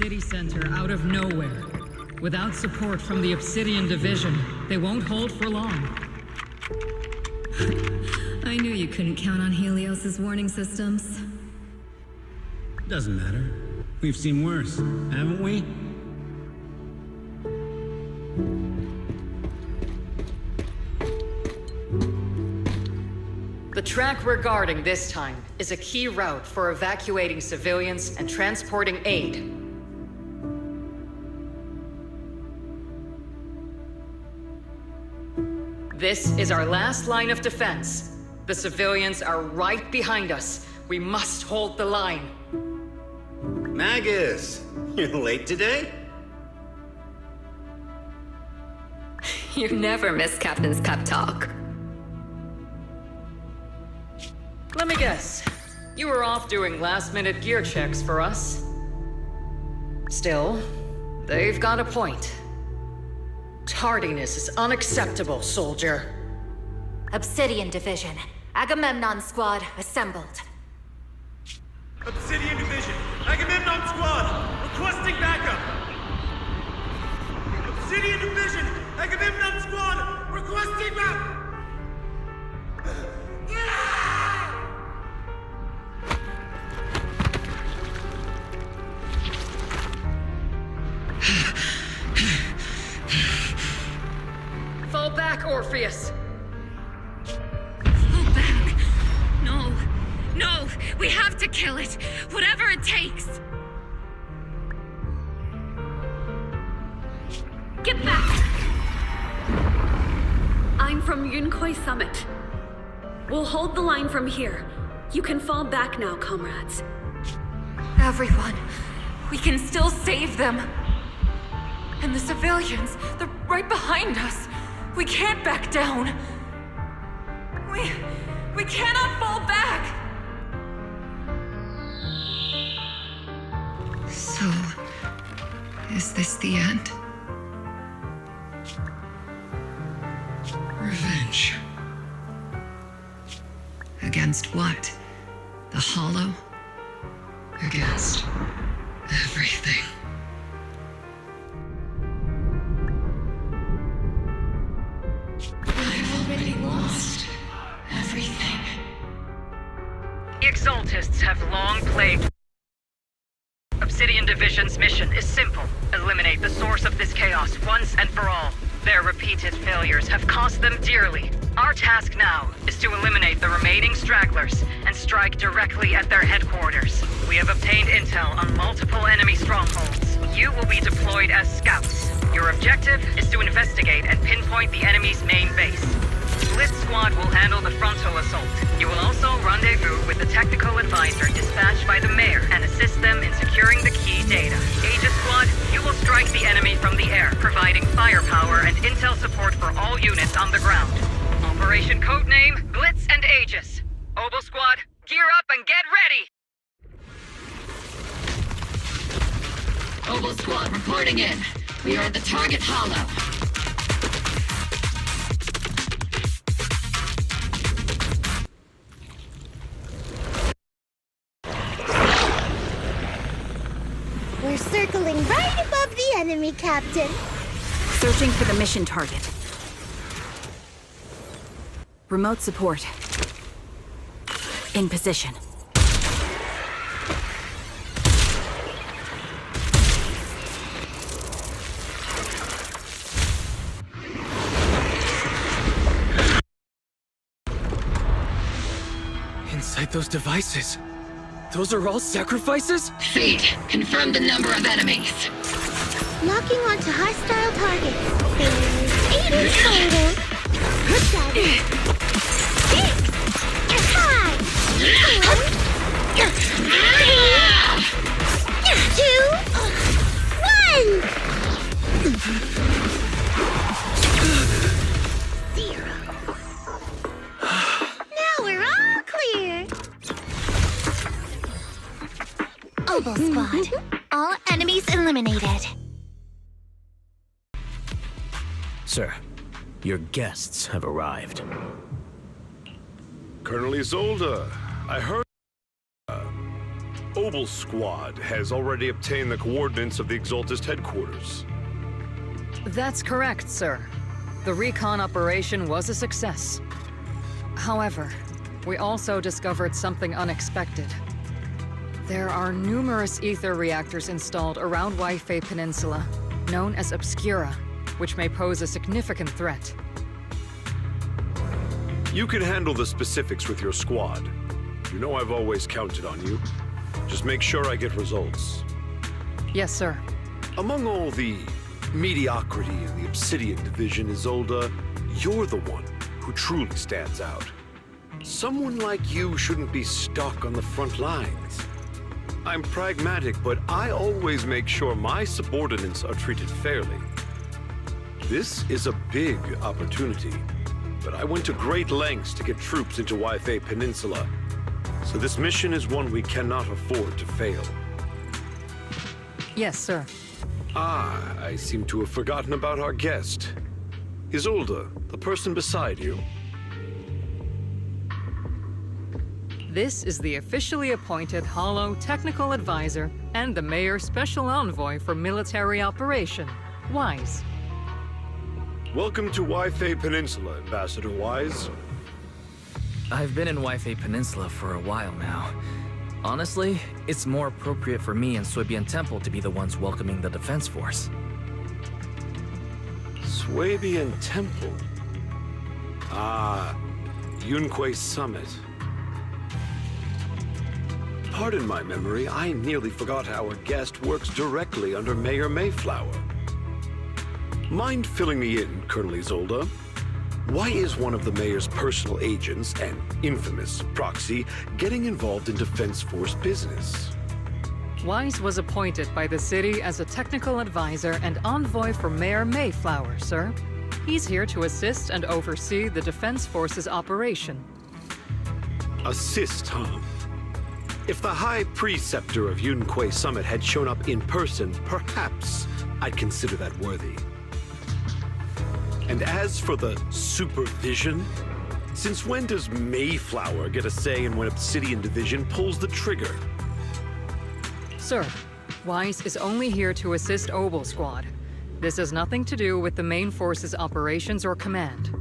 city center out of nowhere. Without support from the Obsidian Division, they won't hold for long. I knew you couldn't count on Helios's warning systems. Doesn't matter. We've seen worse, haven't we? The track we're guarding this time is a key route for evacuating civilians and transporting aid. This is our last line of defense. The civilians are right behind us. We must hold the line. Magus, you're late today? You never miss Captain's pep talk. Let me guess. You were off doing last-minute gear checks for us. Still, they've got a point. Tardiness is unacceptable, soldier. Obsidian Division. Agamemnon Squad assembled. Obsidian Division, Agamemnon Squad, requesting backup! Obsidian Division, Agamemnon Squad, requesting backup! Fall back, Orpheus! Fall back. No. No! We have to kill it! Whatever it takes! Get back! I'm from Yunkoi Summit. We'll hold the line from here. You can fall back now, comrades. Everyone, we can still save them. And the civilians, they're right behind us. We can't back down. We cannot fall back! So, is this the end? Revenge. Against what? The Hollow? Against everything. I've already lost everything. The Exaltists have long plagued. Obsidian Division's mission is simple. Eliminate the source of this chaos once and for all. Their repeated failures have cost them dearly. Our task now is to eliminate the remaining stragglers and strike directly at their headquarters. We have obtained intel on multiple enemy strongholds. You will be deployed as scouts. Your objective is to investigate and pinpoint the enemy's main base. Blitz Squad will handle the frontal assault. You will also rendezvous with the technical advisor dispatched by the mayor and assist them in securing the key data. Aegis Squad, you will strike the enemy from the air, providing firepower and intel support for all units on the ground. Operation codename Blitz and Aegis. Oval Squad, gear up and get ready! Oval Squad reporting in. We are at the target hollow. We're circling right above the enemy, Captain. Searching for the mission target. Remote support. In position. Inside those devices, those are all sacrifices? Fate, confirm the number of enemies. Locking onto hostile targets. There's 8 in total. 7, 6, 5, 4, 3, 2, 1. 0. Now we're all clear. Oval Squad. All enemies eliminated. Sir, your guests have arrived. Colonel Isolde, I heard... Obel squad has already obtained the coordinates of the Exaltist headquarters. That's correct, sir. The recon operation was a success. However, we also discovered something unexpected. There are numerous ether reactors installed around Wi-Fi Peninsula, known as Obscura, which may pose a significant threat. You can handle the specifics with your squad. You know I've always counted on you. Just make sure I get results. Yes, sir. Among all the mediocrity in the Obsidian Division, Isolde, you're the one who truly stands out. Someone like you shouldn't be stuck on the front lines. I'm pragmatic, but I always make sure my subordinates are treated fairly. This is a big opportunity, but I went to great lengths to get troops into Wi-Fi Peninsula, so this mission is one we cannot afford to fail. Yes, sir. Ah, I seem to have forgotten about our guest. Isolde, the person beside you. This is the officially appointed Hollow Technical Advisor and the Mayor's Special Envoy for Military Operation, Wise. Welcome to Wi-Fi Peninsula, Ambassador Wise. I've been in Wi-Fi Peninsula for a while now. Honestly, it's more appropriate for me and Swabian Temple to be the ones welcoming the Defense Force. Swabian Temple? Ah, Yunque Summit. Pardon my memory, I nearly forgot our guest works directly under Mayor Mayflower. Mind filling me in, Colonel Isolde? Why is one of the mayor's personal agents, an infamous proxy, getting involved in Defense Force business? Wise was appointed by the city as a technical advisor and envoy for Mayor Mayflower, sir. He's here to assist and oversee the Defense Force's operation. Assist, huh? If the High Preceptor of Yunque Summit had shown up in person, perhaps I'd consider that worthy. And as for the supervision, since when does Mayflower get a say in when Obsidian Division pulls the trigger? Sir, Wise is only here to assist Obel Squad. This has nothing to do with the main force's operations or command.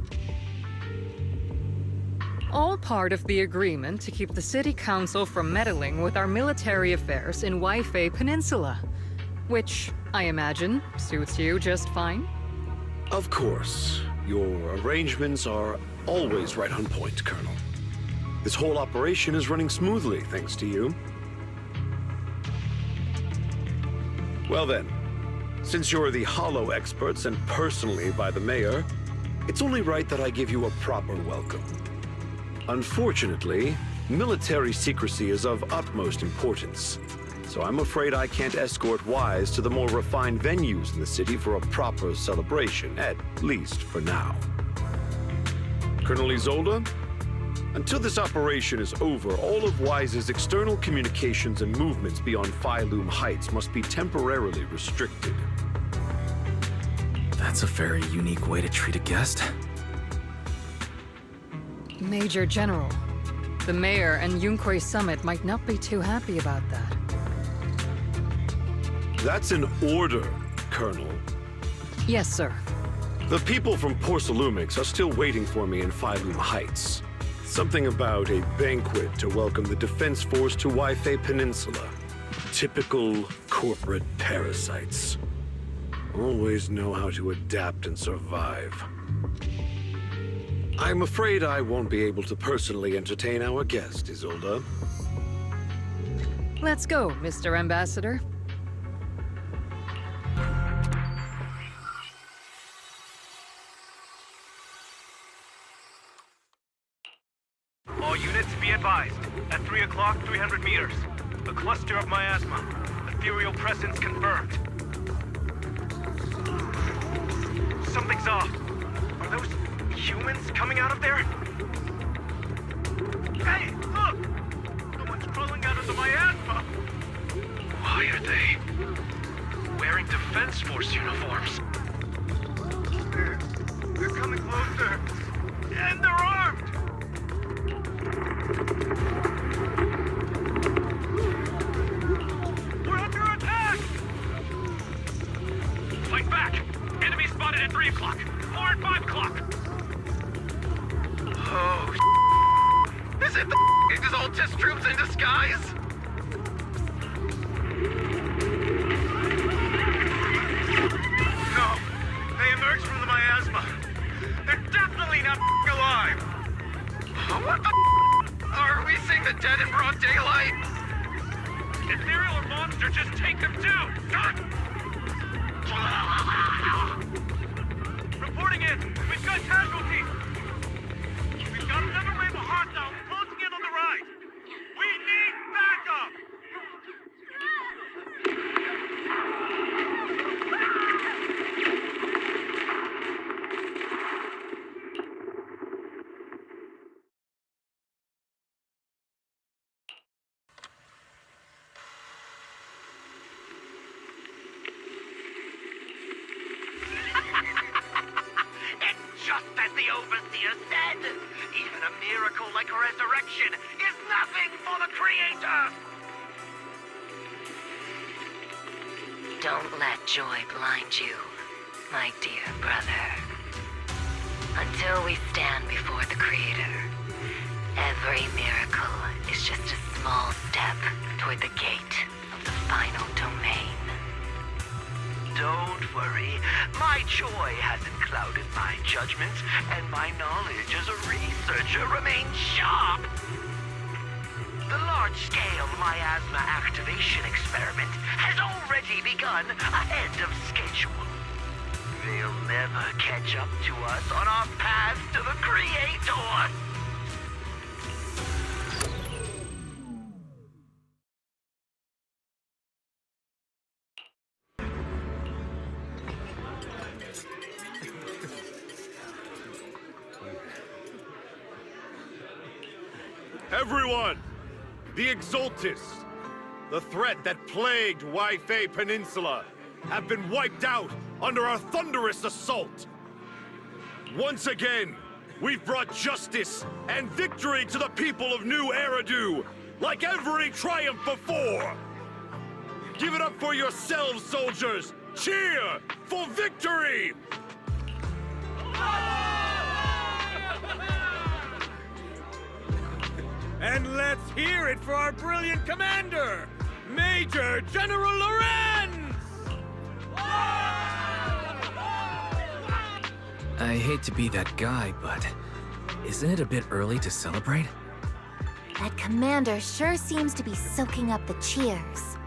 All part of the agreement to keep the City Council from meddling with our military affairs in Wi-Fi Peninsula, which, I imagine, suits you just fine. Of course. Your arrangements are always right on point, Colonel. This whole operation is running smoothly, thanks to you. Well then, since you're the Hollow experts and personally by the Mayor, it's only right that I give you a proper welcome. Unfortunately, military secrecy is of utmost importance, so I'm afraid I can't escort Wise to the more refined venues in the city for a proper celebration, at least for now. Colonel Isolde, until this operation is over, all of Wise's external communications and movements beyond Phylum Heights must be temporarily restricted. That's a very unique way to treat a guest. Major General, the Mayor and Yunque Summit might not be too happy about that. That's an order, Colonel. Yes, sir. The people from Porcelumix are still waiting for me in Phylum Heights. Something about a banquet to welcome the Defense Force to Wi-Fi Peninsula. Typical corporate parasites. Always know how to adapt and survive. I'm afraid I won't be able to personally entertain our guest, Isolde. Let's go, Mr. Ambassador. All units be advised. At 3 o'clock, 300 meters. A cluster of miasma. Ethereal presence confirmed. Something's off. Are those humans coming out of there? Hey, look! Someone's crawling out of the miasma! Why are they wearing Defense Force uniforms? They're coming closer. And they're armed! troops in disguise? No, they emerged from the miasma. They're definitely not alive. What the are we seeing the dead in broad daylight? Ethereal or monster, just take them too! Reporting in! We've got casualties! We've got another wave of hostiles closing in on the right! We need backup! Just as the Overseer said, even a miracle like resurrection is nothing for the Creator! Don't let joy blind you, my dear brother. Until we stand before the Creator, every miracle is just a small step toward the gate of the final domain. Don't worry, my joy hasn't clouded my judgment, and my knowledge as a researcher remains sharp. The large-scale miasma activation experiment has already begun ahead of schedule. They'll never catch up to us on our path to the Creator. Everyone! The Exaltists, the threat that plagued Wi-Fi Peninsula, have been wiped out under our thunderous assault. Once again, we've brought justice and victory to the people of New Eridu, like every triumph before. Give it up for yourselves, soldiers! Cheer for victory! And let's hear it for our brilliant commander, Major General Lorenz! I hate to be that guy, but isn't it a bit early to celebrate? That commander sure seems to be soaking up the cheers.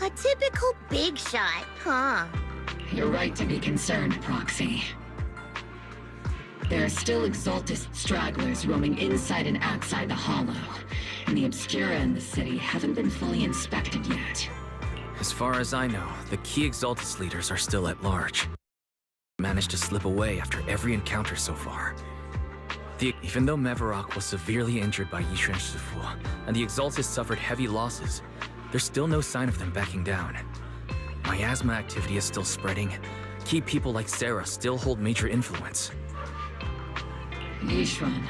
A typical big shot, huh? You're right to be concerned, Proxy. There are still Exaltist stragglers roaming inside and outside the Hollow, and the Obscura in the city haven't been fully inspected yet. As far as I know, the key Exaltist leaders are still at large. Managed to slip away after every encounter so far. Even though Mevarok was severely injured by Yishuan Shifu, and the Exaltists suffered heavy losses, there's still no sign of them backing down. Miasma activity is still spreading. Key people like Sarah still hold major influence. Yishuan,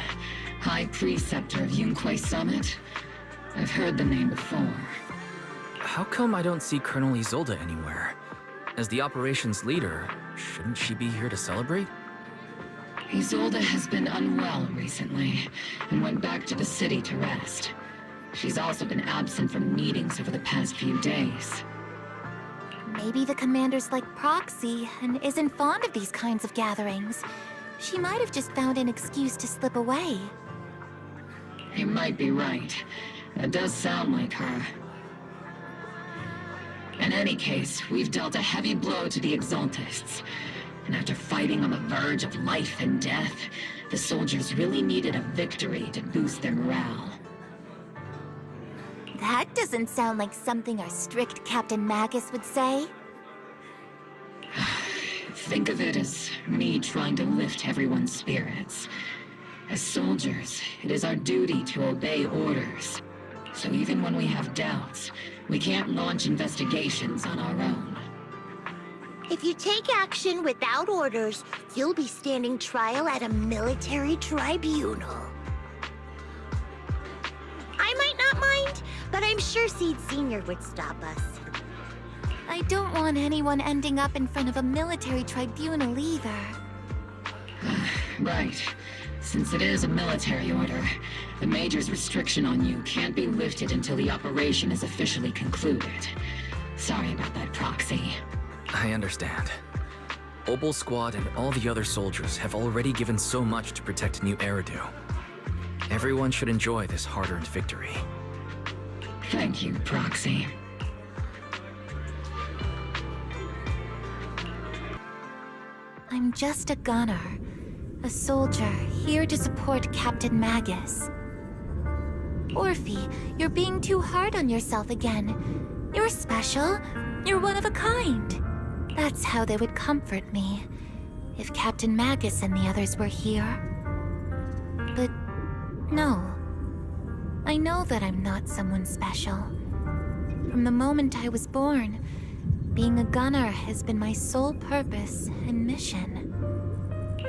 High Preceptor of Yunquai Summit? I've heard the name before. How come I don't see Colonel Isolde anywhere? As the operations leader, shouldn't she be here to celebrate? Isolde has been unwell recently, and went back to the city to rest. She's also been absent from meetings over the past few days. Maybe the commander's like Proxy and isn't fond of these kinds of gatherings. She might have just found an excuse to slip away. You might be right. That does sound like her. In any case, we've dealt a heavy blow to the Exaltists. And after fighting on the verge of life and death, the soldiers really needed a victory to boost their morale. That doesn't sound like something our strict Captain Magus would say. Think of it as me trying to lift everyone's spirits. As soldiers, it is our duty to obey orders. So even when we have doubts, we can't launch investigations on our own. If you take action without orders, you'll be standing trial at a military tribunal. I might not mind, but I'm sure Seed Sr. would stop us. I don't want anyone ending up in front of a military tribunal either. Right. Since it is a military order, the Major's restriction on you can't be lifted until the operation is officially concluded. Sorry about that, Proxy. I understand. Obel Squad and all the other soldiers have already given so much to protect New Eridu. Everyone should enjoy this hard-earned victory. Thank you, Proxy. I'm just a gunner. A soldier, here to support Captain Magus. Orphe, you're being too hard on yourself again. You're special. You're one of a kind. That's how they would comfort me, if Captain Magus and the others were here. But no. I know that I'm not someone special. From the moment I was born, being a gunner has been my sole purpose and mission.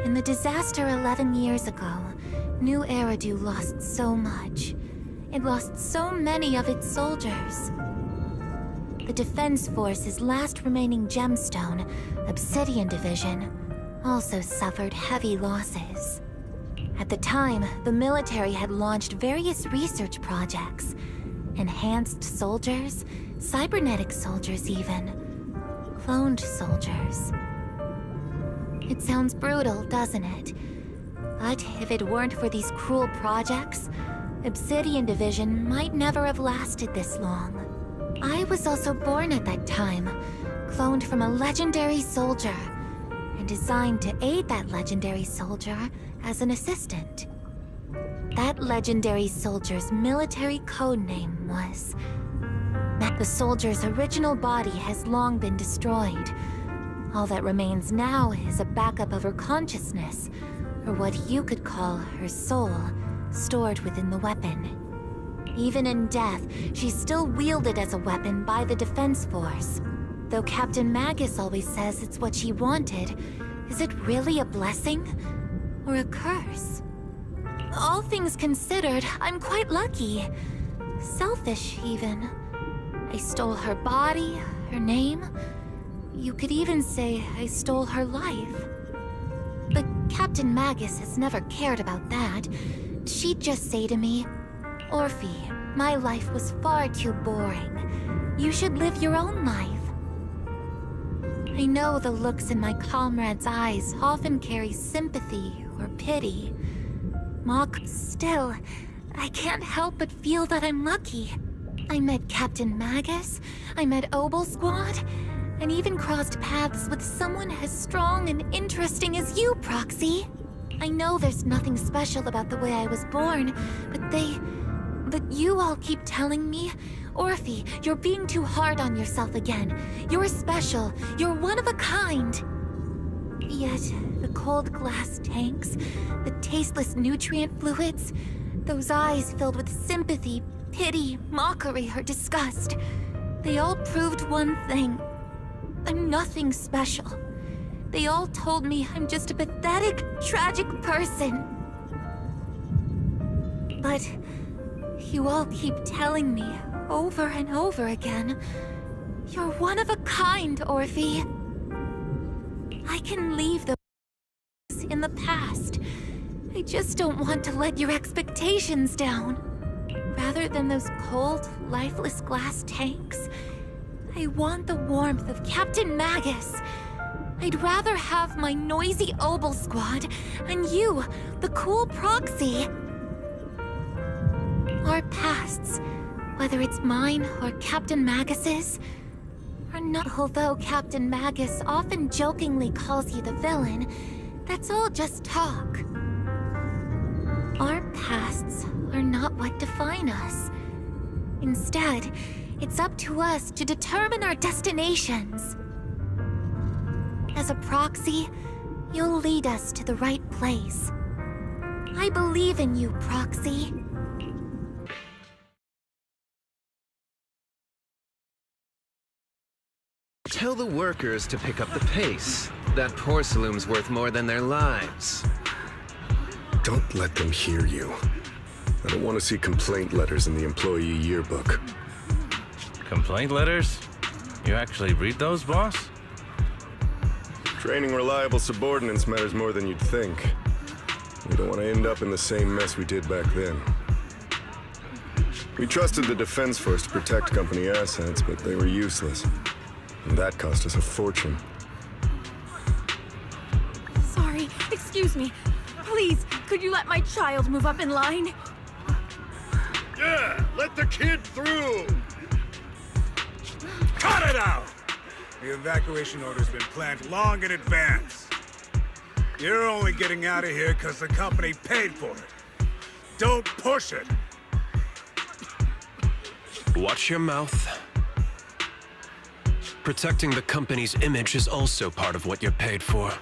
In the disaster 11 years ago, New Eridu lost so much. It lost so many of its soldiers. The Defense Force's last remaining gemstone, Obsidian Division, also suffered heavy losses. At the time, the military had launched various research projects. Enhanced soldiers, cybernetic soldiers even. Cloned soldiers. It sounds brutal, doesn't it? But if it weren't for these cruel projects, Obsidian Division might never have lasted this long. I was also born at that time, cloned from a legendary soldier, and designed to aid that legendary soldier as an assistant. That legendary soldier's military codename was... The soldier's original body has long been destroyed. All that remains now is a backup of her consciousness, or what you could call her soul, stored within the weapon. Even in death, she's still wielded as a weapon by the Defense Force. Though Captain Magus always says it's what she wanted, is it really a blessing? Or a curse? All things considered, I'm quite lucky. Selfish, even. I stole her body, her name. You could even say I stole her life. But Captain Magus has never cared about that. She'd just say to me, Orphe, my life was far too boring. You should live your own life. I know the looks in my comrades' eyes often carry sympathy or pity. Still, I can't help but feel that I'm lucky. I met Captain Magus, I met Obel Squad, and even crossed paths with someone as strong and interesting as you, Proxy. I know there's nothing special about the way I was born, but you all keep telling me, Orphe, you're being too hard on yourself again. You're special, you're one of a kind. Yet, the cold glass tanks, the tasteless nutrient fluids, those eyes filled with sympathy, pity, mockery, or disgust, they all proved one thing. I'm nothing special. They all told me I'm just a pathetic, tragic person. But you all keep telling me over and over again, you're one of a kind, Orphe. I can leave those in the past. I just don't want to let your expectations down. Rather than those cold, lifeless glass tanks, I want the warmth of Captain Magus. I'd rather have my noisy Obel Squad and you, the cool Proxy. Our pasts, whether it's mine or Captain Magus's, are not. Although Captain Magus often jokingly calls you the villain, that's all just talk. Our pasts are not what define us. Instead, it's up to us to determine our destinations. As a Proxy, you'll lead us to the right place. I believe in you, Proxy. Tell the workers to pick up the pace. That porcelain's worth more than their lives. Don't let them hear you. I don't want to see complaint letters in the employee yearbook. Complaint letters? You actually read those, boss? Training reliable subordinates matters more than you'd think. We don't want to end up in the same mess we did back then. We trusted the Defense Force to protect company assets, but they were useless. And that cost us a fortune. Sorry, excuse me. Please, could you let my child move up in line? Yeah, let the kid through! Cut it out! The evacuation order's been planned long in advance. You're only getting out of here because the company paid for it. Don't push it! Watch your mouth. Protecting the company's image is also part of what you're paid for.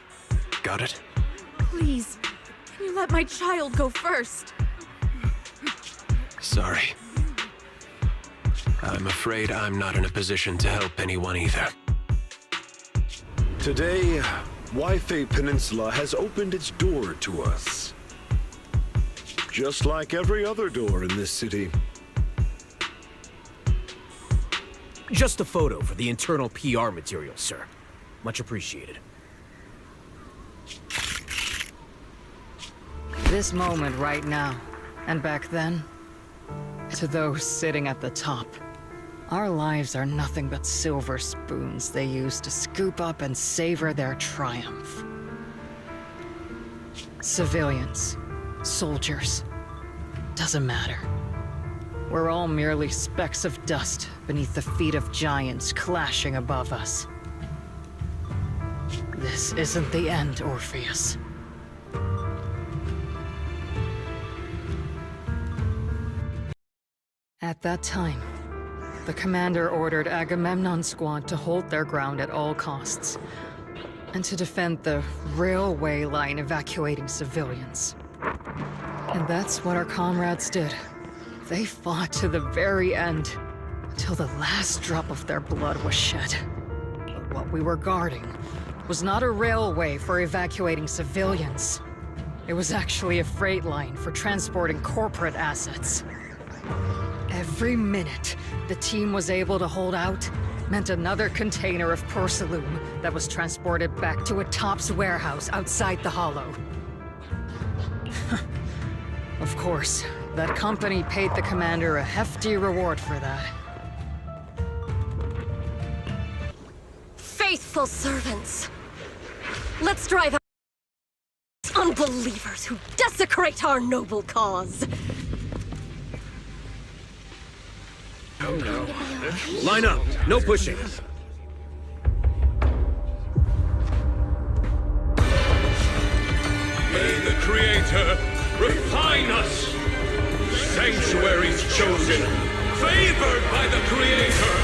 Got it? Please, can you let my child go first? Sorry. I'm afraid I'm not in a position to help anyone either. Today, Wi-Fi Peninsula has opened its door to us. Just like every other door in this city. Just a photo for the internal PR material, sir. Much appreciated. This moment right now, and back then, to those sitting at the top, our lives are nothing but silver spoons they use to scoop up and savor their triumph. Civilians, soldiers, doesn't matter. We're all merely specks of dust beneath the feet of giants clashing above us. This isn't the end, Orpheus. At that time, the commander ordered Agamemnon's squad to hold their ground at all costs, and to defend the railway line evacuating civilians. And that's what our comrades did. They fought to the very end, until the last drop of their blood was shed. But what we were guarding was not a railway for evacuating civilians. It was actually a freight line for transporting corporate assets. Every minute the team was able to hold out meant another container of porcelain that was transported back to a Topps warehouse outside the Hollow. Of course, that company paid the commander a hefty reward for that. Faithful servants! Let's drive out these unbelievers who desecrate our noble cause! Oh no. Line up! No pushing! May the Creator refine us! Sanctuaries chosen, favored by the Creator!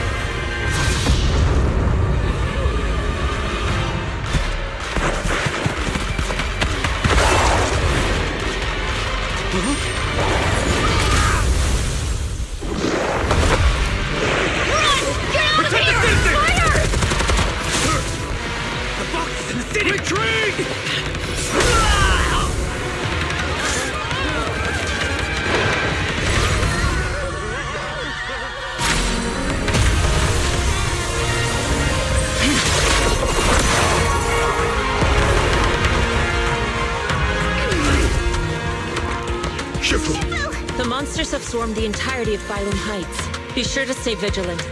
The monsters have swarmed the entirety of Phylum Heights. Be sure to stay vigilant.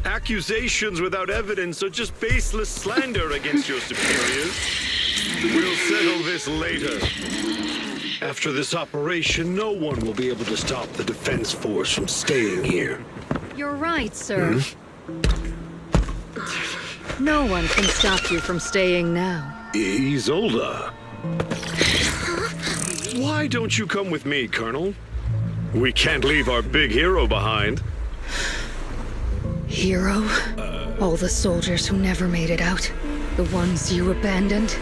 Accusations without evidence are just baseless slander against your superiors. We'll settle this later. After this operation, no one will be able to stop the Defense Force from staying here. You're right, sir. No one can stop you from staying now. Isolde. Why don't you come with me, Colonel? We can't leave our big hero behind. Hero? All the soldiers who never made it out? The ones you abandoned?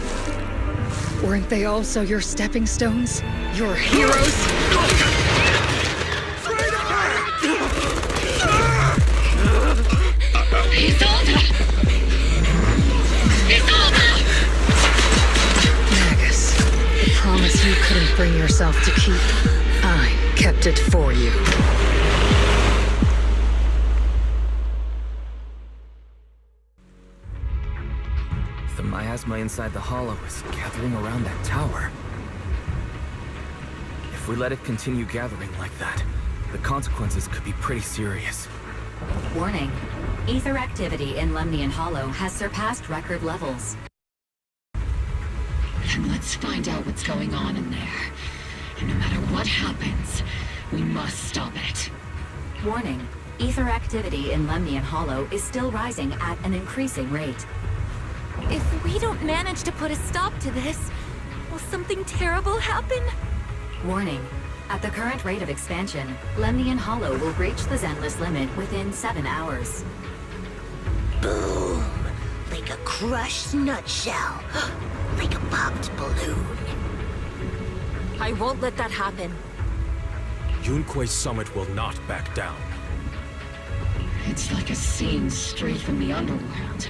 Weren't they also your stepping stones? Your heroes? Magus, the promise you couldn't bring yourself to keep. I kept it for you. The miasma plasma inside the hollow is gathering around that tower. If we let it continue gathering like that, the consequences could be pretty serious. Warning. Ether activity in Lemnian Hollow has surpassed record levels. Then let's find out what's going on in there. And no matter what happens, we must stop it. Warning. Ether activity in Lemnian Hollow is still rising at an increasing rate. If we don't manage to put a stop to this, will something terrible happen? Warning. At the current rate of expansion, Lemnian Hollow will reach the Zenless limit within 7 hours. Boom! Like a crushed nutshell. Like a popped balloon. I won't let that happen. Yunque's summit will not back down. It's like a scene straight from the underworld.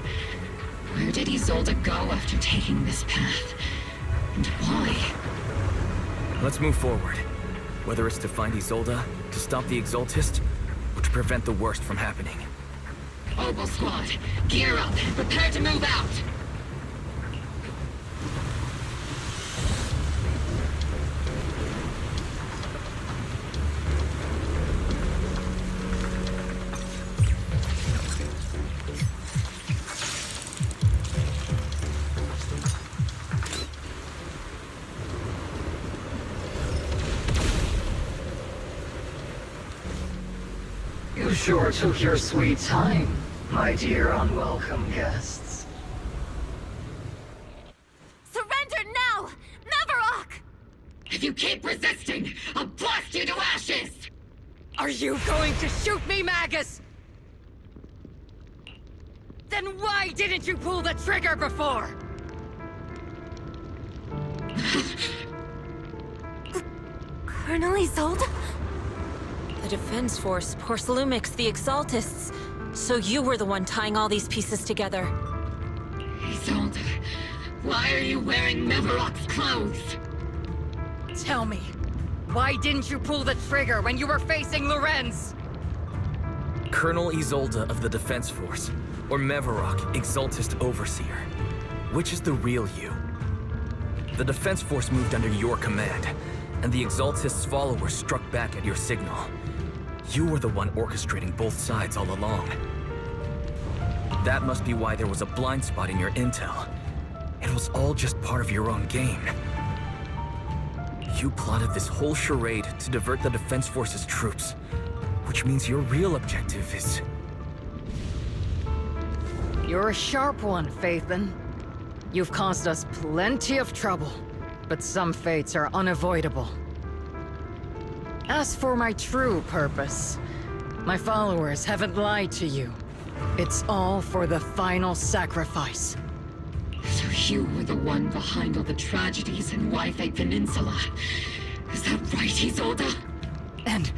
Where did Isolde go after taking this path? And why? Let's move forward. Whether it's to find Isolde, to stop the Exaltist, or to prevent the worst from happening. Obel Squad, gear up and prepare to move out! You sure took your sweet time, my dear unwelcome guests. Surrender now! Mavarok! If you keep resisting, I'll blast you to ashes! Are you going to shoot me, Magus? Then why didn't you pull the trigger before? Colonel Isolde? The Defense Force, Porcelumix, the Exaltists. So you were the one tying all these pieces together. Isolde, why are you wearing Mavarok's clothes? Tell me, why didn't you pull the trigger when you were facing Lorenz? Colonel Isolde of the Defense Force, or Mavarok, Exaltist Overseer. Which is the real you? The Defense Force moved under your command, and the Exaltist's followers struck back at your signal. You were the one orchestrating both sides all along. That must be why there was a blind spot in your intel. It was all just part of your own game. You plotted this whole charade to divert the Defense Force's troops, which means your real objective is... You're a sharp one, Faithin. You've caused us plenty of trouble, but some fates are unavoidable. As for my true purpose, my followers haven't lied to you. It's all for the final sacrifice. So you were the one behind all the tragedies in Wi-Fi Peninsula. Is that right, Isolde? And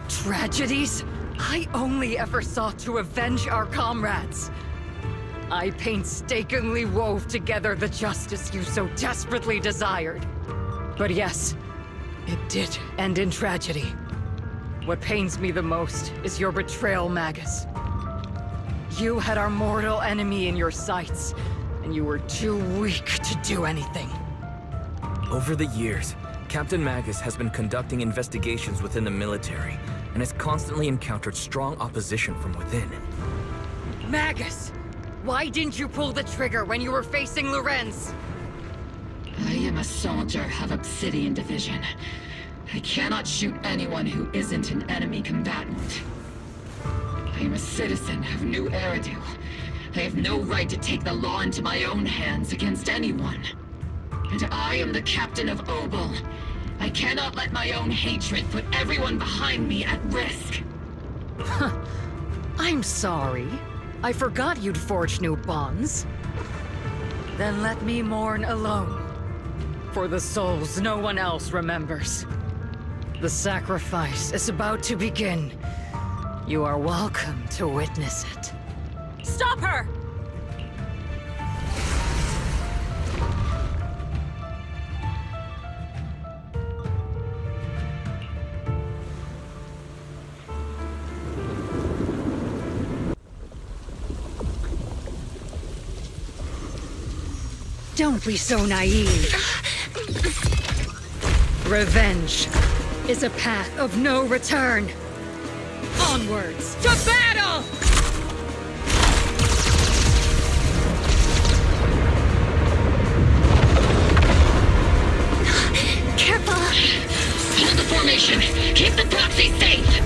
tragedies? I only ever sought to avenge our comrades. I painstakingly wove together the justice you so desperately desired. But yes, it did end in tragedy. What pains me the most is your betrayal, Magus. You had our mortal enemy in your sights, and you were too weak to do anything. Over the years, Captain Magus has been conducting investigations within the military, and has constantly encountered strong opposition from within. Magus! Why didn't you pull the trigger when you were facing Lorenz? I am a soldier of Obsidian Division. I cannot shoot anyone who isn't an enemy combatant. I am a citizen of New Eridu. I have no right to take the law into my own hands against anyone. And I am the captain of Obel. I cannot let my own hatred put everyone behind me at risk. I'm sorry. I forgot you'd forged new bonds. Then let me mourn alone. For the souls no one else remembers. The sacrifice is about to begin. You are welcome to witness it. Stop her! Don't be so naive. Revenge is a path of no return. Onwards to battle! Careful! Hold the formation! Keep the proxy safe!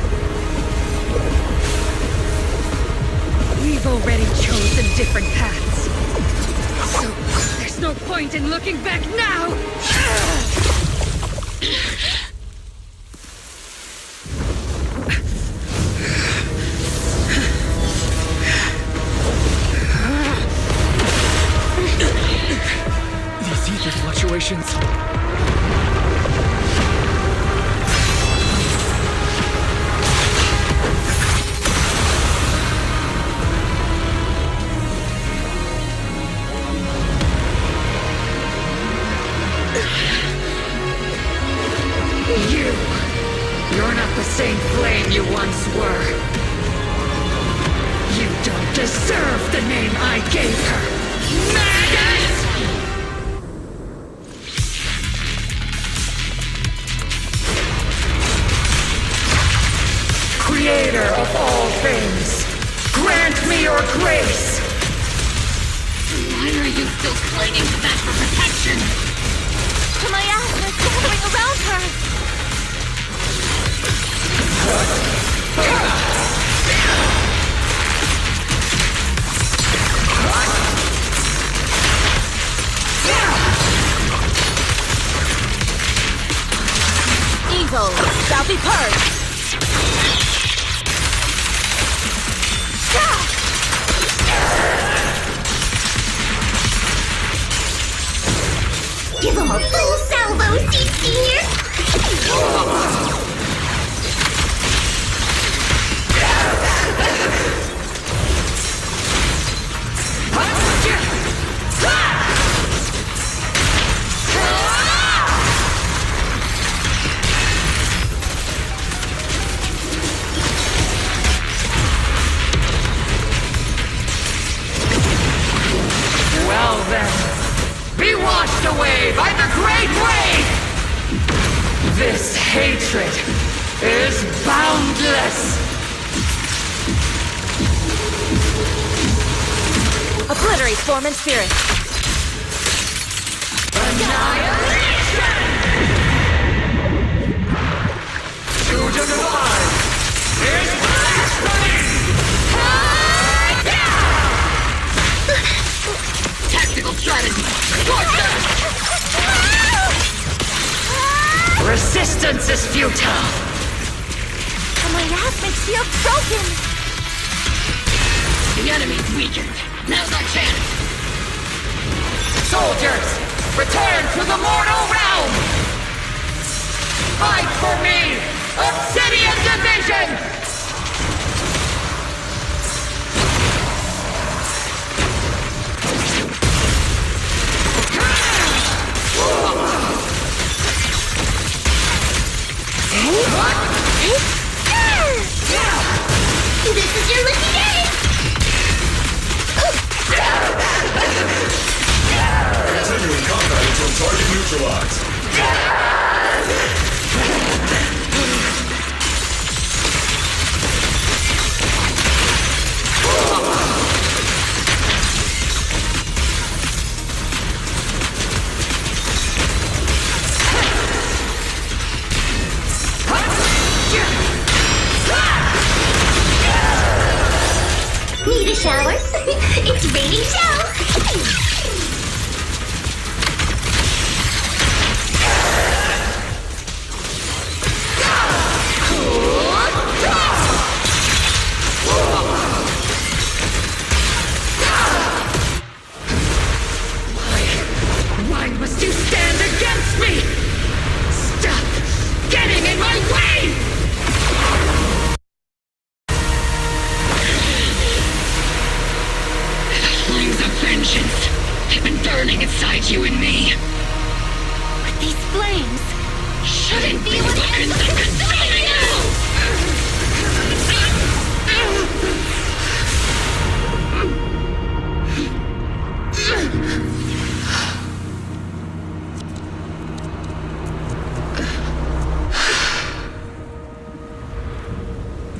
We've already chosen different paths. So, there's no point in looking back now! These ether fluctuations... You're not the same flame you once were. You don't deserve the name I gave her. Magus! Creator of all things, grant me your grace! Why are you still clinging to that for protection? To my asthma gathering around her! Evil shall be purged! Give him a full salvo, Senior! Well then, be washed away by the great wave! This hatred is boundless! Obliterate form and spirit. Annihilation! To the divine is blasphemy! Tactical strategy! Torture! Resistance is futile! And my asthma shield broken! The enemy's weakened. Now's our chance! Soldiers, return to the mortal realm! Fight for me! Obsidian Division! This is your lucky day! Continuing combat until target neutralized. Need a shower? It's raining show! Why must you stand against me? Stop getting in my way! Flames of vengeance have been burning inside you and me. But these flames shouldn't be weapons that consume you!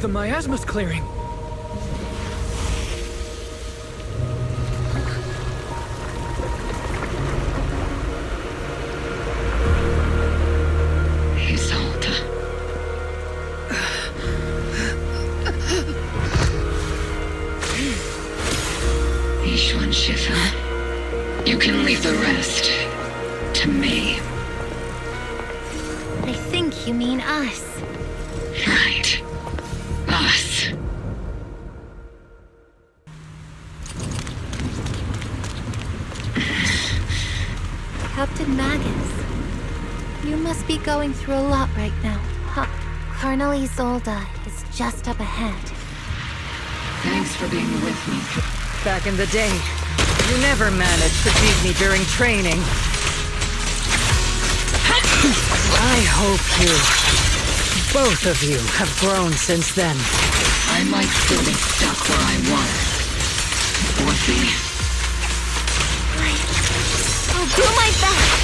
The miasma's clearing. Isolde. Ishwan Shifa. You can leave the rest to me. I think you mean us. Right. Us. Captain Magus, you must be going through a lot right now, huh? Colonel Isolde is just up ahead. Thanks for being with me. Back in the day, you never managed to beat me during training. I hope both of you, have grown since then. I might still be stuck where I was. Orphe. I'll do my best.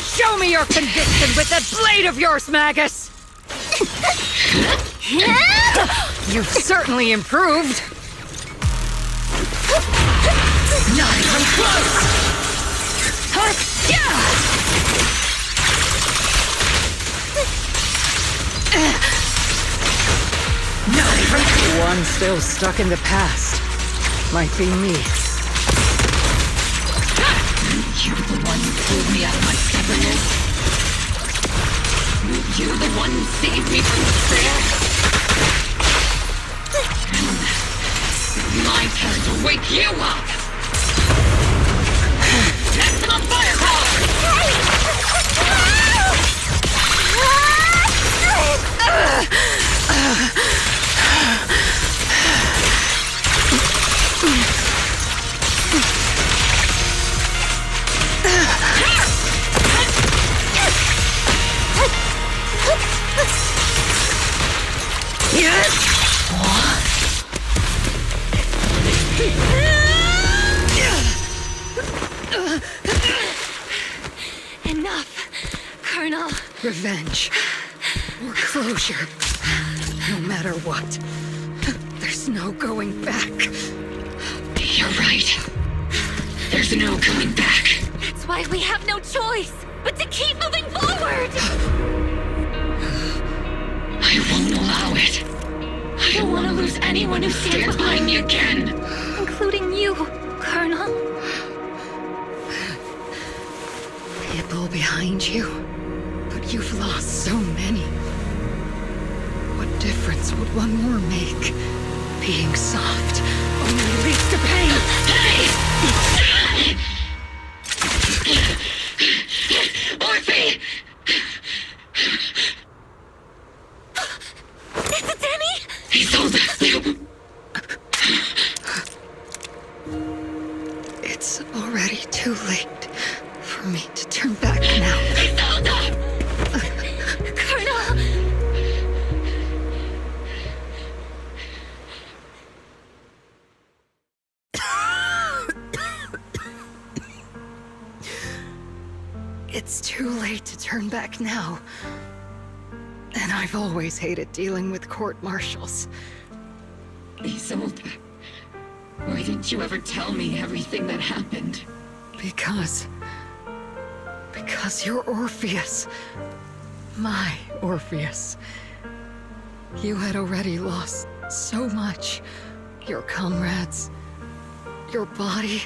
Show me your conviction with that blade of yours, Magus! You've certainly improved. Not even close! Not even close! One still stuck in the past. Might be me. You're the one who pulled me out of my stubbornness. You're the one who saved me from despair. It's my turn to wake you up. Maximum firepower! Enough, Colonel. Revenge. Or closure. No matter what. There's no going back. You're right. There's no going back. That's why we have no choice but to keep moving forward! I won't allow it. I don't want to lose anyone who stands behind me again. Including you, Colonel. People behind you. But you've lost so many. What difference would one more make? Being soft only leads to pain. Hey! Orphe! Is it Danny? He's told us. It's already too late for me to turn back now. Colonel! It's too late to turn back now. And I've always hated dealing with court-martials. Isolde, why didn't you ever tell me everything that happened? Because you're Orpheus. My Orpheus. You had already lost so much. Your comrades, your body,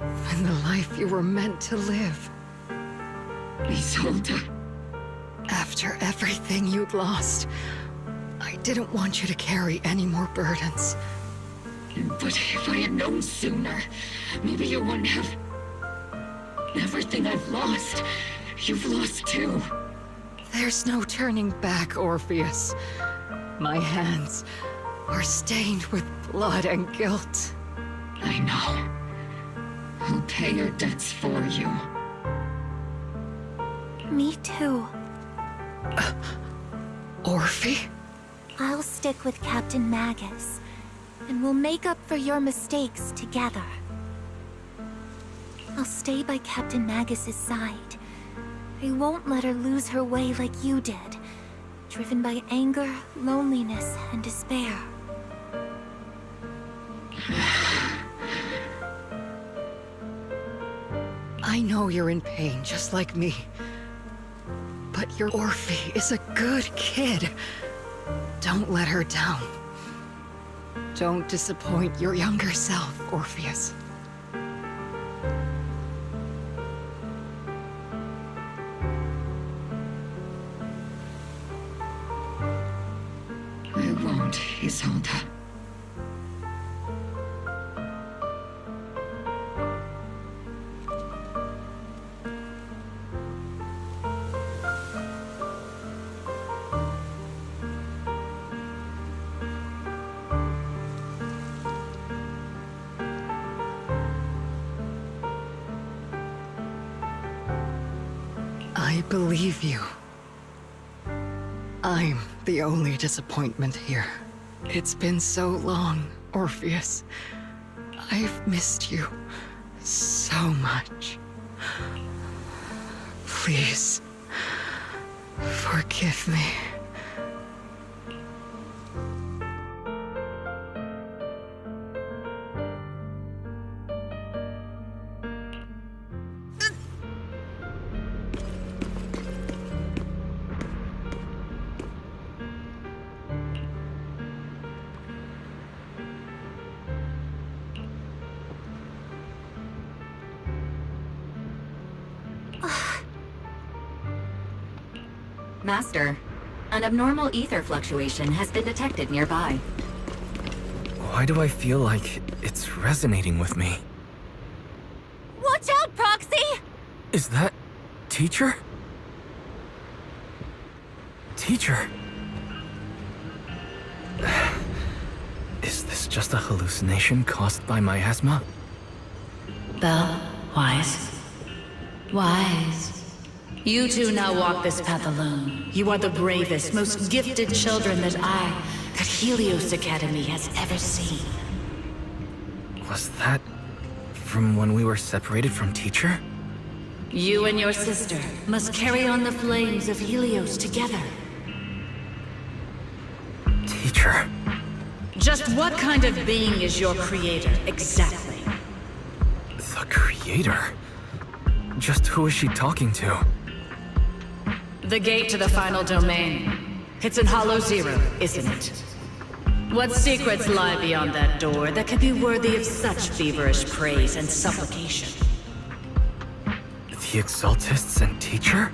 and the life you were meant to live. Isolde. After everything you'd lost, I didn't want you to carry any more burdens. But if I had known sooner, maybe you wouldn't have... Everything I've lost, you've lost too. There's no turning back, Orpheus. My hands are stained with blood and guilt. I know. I'll pay your debts for you. Me too. Orphe? I'll stick with Captain Magus, and we'll make up for your mistakes together. I'll stay by Captain Magus's side. I won't let her lose her way like you did, driven by anger, loneliness, and despair. I know you're in pain, just like me. But your Orphe is a good kid. Don't let her down. Don't disappoint your younger self, Orpheus. I won't, Isolde. I believe you. I'm the only disappointment here. It's been so long, Orpheus. I've missed you so much. Please, forgive me. Master, an abnormal ether fluctuation has been detected nearby. Why do I feel like it's resonating with me? Watch out, Proxy! Is that... Teacher? Teacher? Is this just a hallucination caused by my asthma? Belle, Wise. Wise. You two now walk this path alone. You are the bravest, most gifted children that Helios Academy has ever seen. Was that from when we were separated from Teacher? You and your sister must carry on the flames of Helios together. Teacher. Just what kind of being is your creator, exactly? The creator? Just who is she talking to? The gate to the final domain. It's in Hollow Zero, isn't it? What secrets lie beyond that door that could be worthy of such feverish praise and supplication? The Exaltists and Teacher?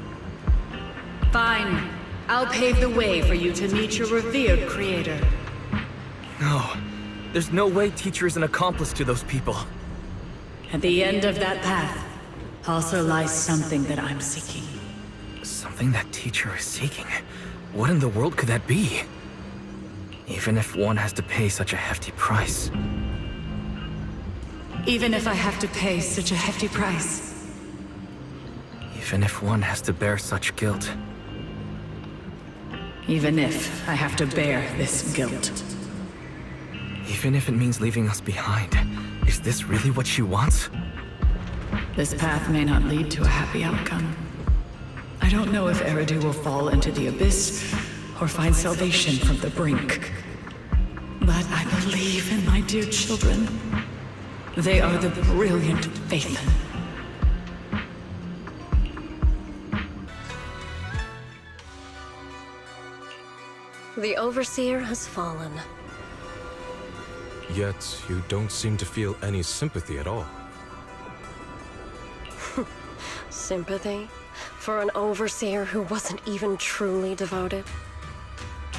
Fine. I'll pave the way for you to meet your revered creator. No. There's no way Teacher is an accomplice to those people. At the end of that path also lies something that I'm seeking. Something that Teacher is seeking? What in the world could that be? Even if one has to pay such a hefty price. Even if I have to pay such a hefty price. Even if one has to bear such guilt. Even if I have to bear this guilt. Even if it means leaving us behind. Is this really what she wants? This path may not lead to a happy outcome. I don't know if Eridu will fall into the abyss or find salvation from the brink. But I believe in my dear children. They are the brilliant Phaethon. The Overseer has fallen. Yet, you don't seem to feel any sympathy at all. Sympathy? For an Overseer who wasn't even truly devoted?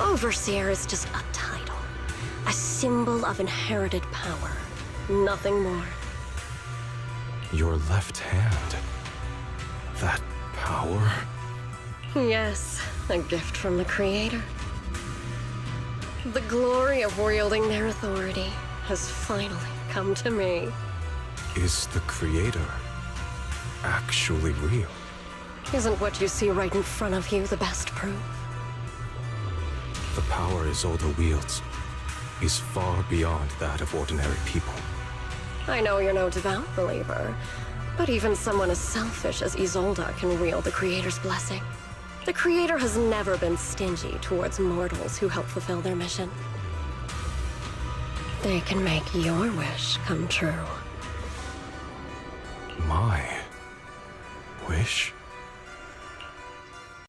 Overseer is just a title. A symbol of inherited power. Nothing more. Your left hand. That power? Yes, a gift from the Creator. The glory of wielding their authority has finally come to me. Is the Creator actually real? Isn't what you see right in front of you the best proof? The power Isolde wields is far beyond that of ordinary people. I know you're no devout believer, but even someone as selfish as Isolde can wield the Creator's blessing. The Creator has never been stingy towards mortals who help fulfill their mission. They can make your wish come true. My wish?